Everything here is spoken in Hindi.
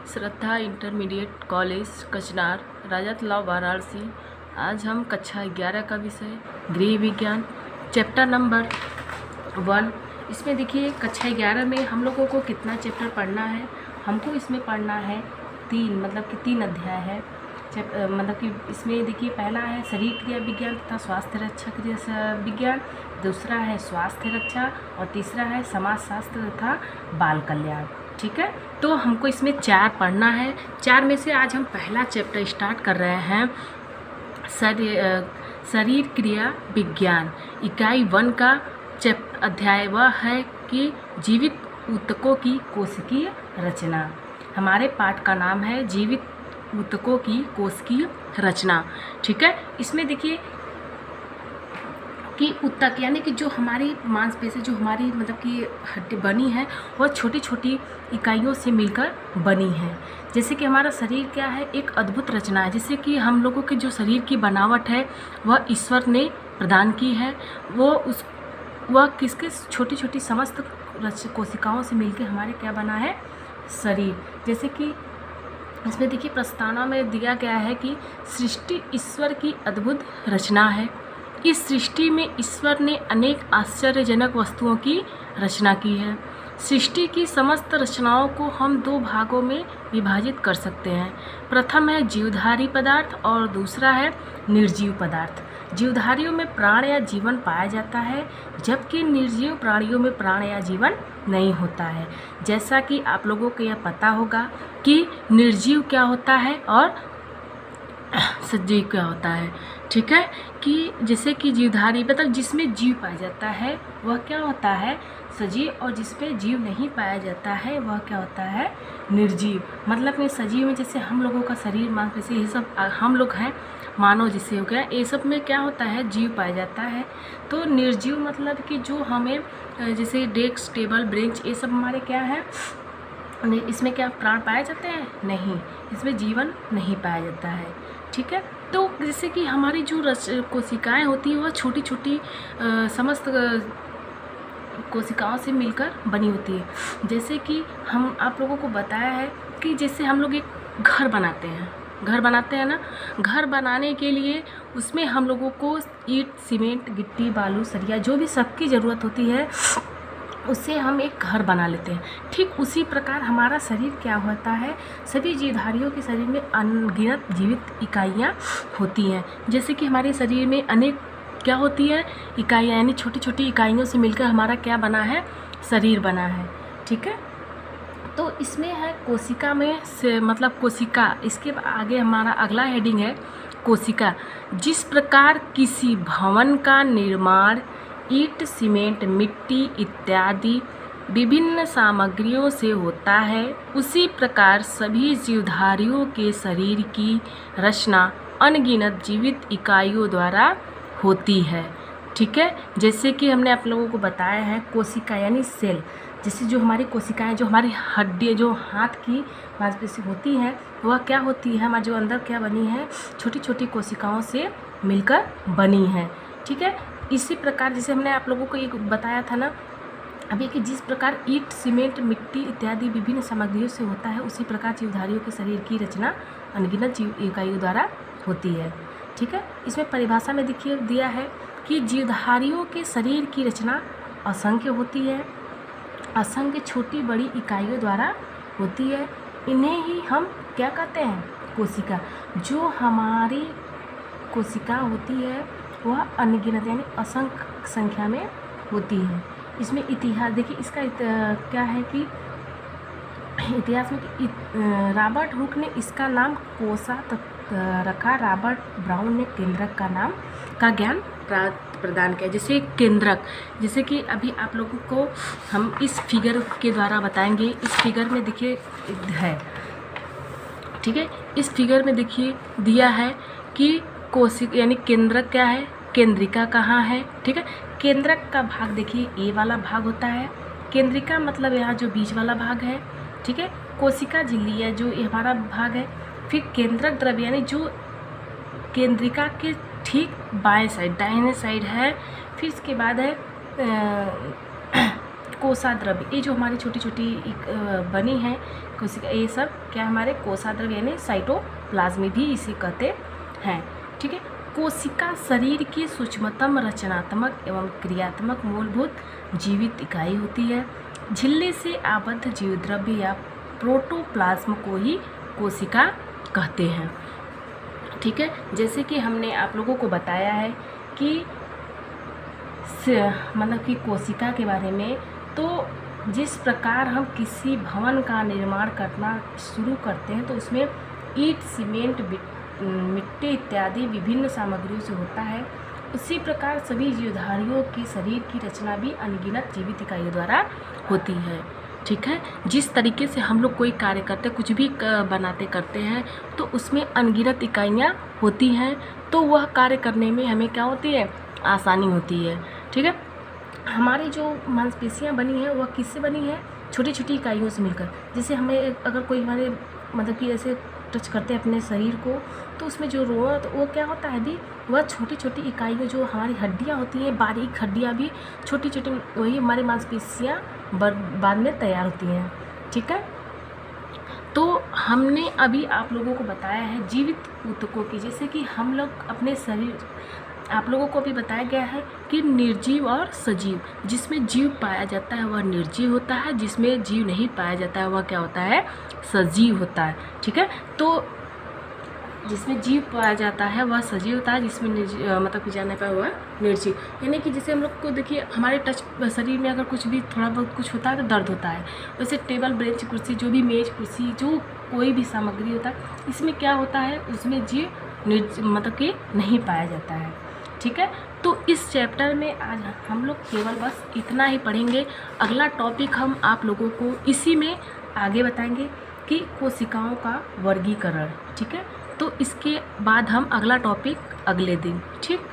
श्रद्धा इंटरमीडिएट कॉलेज कचनार, राजा तालाब वाराणसी। आज हम कक्षा 11 का विषय गृह विज्ञान चैप्टर नंबर 1। इसमें देखिए कक्षा 11 में हम लोगों को कितना चैप्टर पढ़ना है। हमको इसमें पढ़ना है 3, मतलब कि 3 अध्याय है। मतलब कि इसमें देखिए पहला है शरीर क्रिया विज्ञान तथा स्वास्थ्य रक्षा क्रिया विज्ञान, दूसरा है स्वास्थ्य रक्षा और तीसरा है समाज शास्त्र तथा बाल कल्याण। ठीक है, तो हमको इसमें 4 पढ़ना है। 4 में से आज हम पहला चैप्टर स्टार्ट कर रहे हैं शरीर क्रिया विज्ञान। इकाई 1 का अध्याय वह है कि जीवित ऊतकों की कोशिकीय रचना। हमारे पाठ का नाम है जीवित ऊतकों की कोशिकीय रचना। ठीक है, इसमें देखिए कि ऊतक यानी कि जो हमारी मांसपेशी, जो हमारी मतलब कि हड्डी बनी है, वह छोटी छोटी इकाइयों से मिलकर बनी है। जैसे कि हमारा शरीर क्या है, एक अद्भुत रचना है। जैसे कि हम लोगों के जो शरीर की बनावट है वह ईश्वर ने प्रदान की है। वह किसके छोटी छोटी समस्त कोशिकाओं से मिलकर हमारे क्या बना है, शरीर। जैसे कि इसमें देखिए प्रस्तावना में दिया गया है कि सृष्टि ईश्वर की अद्भुत रचना है। इस सृष्टि में ईश्वर ने अनेक आश्चर्यजनक वस्तुओं की रचना की है। सृष्टि की समस्त रचनाओं को हम 2 भागों में विभाजित कर सकते हैं। प्रथम है जीवधारी पदार्थ और दूसरा है निर्जीव पदार्थ। जीवधारियों में प्राण या जीवन पाया जाता है, जबकि निर्जीव प्राणियों में प्राण या जीवन नहीं होता है। जैसा कि आप लोगों को यह पता होगा कि निर्जीव क्या होता है और सजीव क्या होता है। ठीक है, कि जैसे कि जीवधारी मतलब जिसमें जीव पाया जाता है वह क्या होता है, सजीव, और जिसमें जीव नहीं पाया जाता है वह क्या होता है, निर्जीव। मतलब कि सजीव में जैसे हम लोगों का शरीर, मांसपेशी, ये सब हम लोग हैं, मानव जिससे हो गया, ये सब में क्या होता है, जीव पाया जाता है। तो निर्जीव मतलब कि जो हमें जैसे डेस्क, टेबल, बेंच, ये सब हमारे क्या है, इसमें क्या प्राण पाए जाते हैं, नहीं, इसमें जीवन नहीं पाया जाता है। ठीक है, तो जैसे कि हमारी जो कोशिकाएं होती हैं वह छोटी छोटी समस्त कोशिकाओं से मिलकर बनी होती है। जैसे कि हम आप लोगों को बताया है कि जैसे हम लोग एक घर बनाते हैं ना, घर बनाने के लिए उसमें हम लोगों को ईंट, सीमेंट, गिट्टी, बालू, सरिया, जो भी सबकी ज़रूरत होती है उससे हम एक घर बना लेते हैं। ठीक उसी प्रकार हमारा शरीर क्या होता है, सभी जीवधारियों के शरीर में अनगिनत जीवित इकाइयाँ होती हैं। जैसे कि हमारे शरीर में अनेक क्या होती है, इकाइयाँ, यानी छोटी छोटी इकाइयों से मिलकर हमारा क्या बना है, शरीर बना है। ठीक है, तो इसमें है कोशिका में से मतलब कोशिका। इसके आगे हमारा अगला हेडिंग है कोशिका। जिस प्रकार किसी भवन का निर्माण ईंट, सीमेंट, मिट्टी इत्यादि विभिन्न सामग्रियों से होता है, उसी प्रकार सभी जीवधारियों के शरीर की रचना अनगिनत जीवित इकाइयों द्वारा होती है। ठीक है, जैसे कि हमने आप लोगों को बताया है कोशिका यानी सेल। जैसे जो हमारी कोशिकाएं, जो हमारी हड्डी, जो हाथ की मांसपेशी होती हैं, वह क्या होती है, हमारे जो अंदर क्या बनी है, छोटी छोटी कोशिकाओं से मिलकर बनी है। ठीक है, इसी प्रकार जैसे हमने आप लोगों को एक बताया था ना अभी कि जिस प्रकार ईंट, सीमेंट, मिट्टी इत्यादि विभिन्न सामग्रियों से होता है, उसी प्रकार जीवधारियों के शरीर की रचना अनगिनत जीव इकाइयों द्वारा होती है। ठीक है, इसमें परिभाषा में देखिए दिया है कि जीवधारियों के शरीर की रचना असंख्य होती है, असंख्य छोटी बड़ी इकाइयों द्वारा होती है। इन्हें ही हम क्या कहते हैं, कोशिका। जो हमारी कोशिका होती है वह अनगिनत यानी असंख्य संख्या में होती है। इसमें इतिहास देखिए, इसका क्या है कि इतिहास में कि रॉबर्ट हुक ने इसका नाम कोशा रखा। रॉबर्ट ब्राउन ने केंद्रक का नाम का ज्ञान प्रदान किया। जैसे केंद्रक, जैसे कि अभी आप लोगों को हम इस फिगर के द्वारा बताएंगे। इस फिगर में देखिए है, ठीक है, इस फिगर में देखिए दिया है कि कोशिका यानी केंद्रक क्या है, केंद्रिका कहाँ है। ठीक है, केंद्रक का भाग देखिए ए वाला भाग होता है, केंद्रिका मतलब यहाँ जो बीच वाला भाग है। ठीक है, कोशिका झिल्ली है जो ये हमारा भाग है। फिर केंद्रक द्रव्य यानी जो केंद्रिका के ठीक बाएं साइड, दाहिने साइड है। फिर इसके बाद है कोशाद्रव्य, ये जो हमारी छोटी छोटी बनी है कोशिका, ये सब क्या हमारे कोशाद्रव्य यानी साइटोप्लाज्म भी इसे कहते हैं। ठीक है, कोशिका शरीर की सूक्ष्मतम रचनात्मक एवं क्रियात्मक मूलभूत जीवित इकाई होती है। झिल्ली से आबद्ध जीवद्रव्य या प्रोटोप्लाज्म को ही कोशिका कहते हैं। ठीक है, जैसे कि हमने आप लोगों को बताया है कि मतलब कि कोशिका के बारे में, तो जिस प्रकार हम किसी भवन का निर्माण करना शुरू करते हैं तो उसमें ईंट, सीमेंट, मिट्टी इत्यादि विभिन्न सामग्रियों से होता है, उसी प्रकार सभी जीवधारियों की शरीर की रचना भी अनगिनत जीवित इकाइयों द्वारा होती है। ठीक है, जिस तरीके से हम लोग कोई कार्य करते हैं, कुछ भी बनाते करते हैं, तो उसमें अनगिनत इकाइयाँ होती हैं, तो वह कार्य करने में हमें क्या होती है, आसानी होती है। ठीक है, हमारी जो मांसपेशियाँ बनी हैं वह किससे बनी है, छोटी छोटी इकाइयों से मिलकर। जैसे हमें अगर कोई हमारे मतलब कि ऐसे टच करते हैं अपने शरीर को, तो उसमें जो रोआ तो वो क्या होता है भी, वह छोटी छोटी इकाइयाँ जो हमारी हड्डियाँ होती हैं, बारीक हड्डियाँ भी छोटी छोटी, वही हमारी मांसपेशियाँ बाद में तैयार होती हैं। ठीक है, तो हमने अभी आप लोगों को बताया है जीवित ऊतकों की, जैसे कि हम लोग अपने शरीर, आप लोगों को भी बताया गया है कि निर्जीव और सजीव। जिसमें जीव पाया जाता है वह निर्जीव होता है, जिसमें जीव नहीं पाया जाता है वह क्या होता है, सजीव होता है। ठीक है, तो जिसमें जीव पाया जाता है वह सजीव होता है, जिसमें मतलब कि जाने पर वह निर्जीव। यानी कि जैसे हम लोग को देखिए, हमारे टच शरीर में अगर कुछ भी थोड़ा बहुत कुछ होता है तो दर्द होता है। वैसे टेबल, बेंच, कुर्सी, जो भी मेज, कुर्सी, जो कोई भी सामग्री होता है, इसमें क्या होता है, उसमें जीव मतलब कि नहीं पाया जाता है। ठीक है, तो इस चैप्टर में आज हम लोग केवल बस इतना ही पढ़ेंगे। अगला टॉपिक हम आप लोगों को इसी में आगे बताएंगे कि कोशिकाओं का वर्गीकरण। ठीक है, तो इसके बाद हम अगला टॉपिक अगले दिन। ठीक।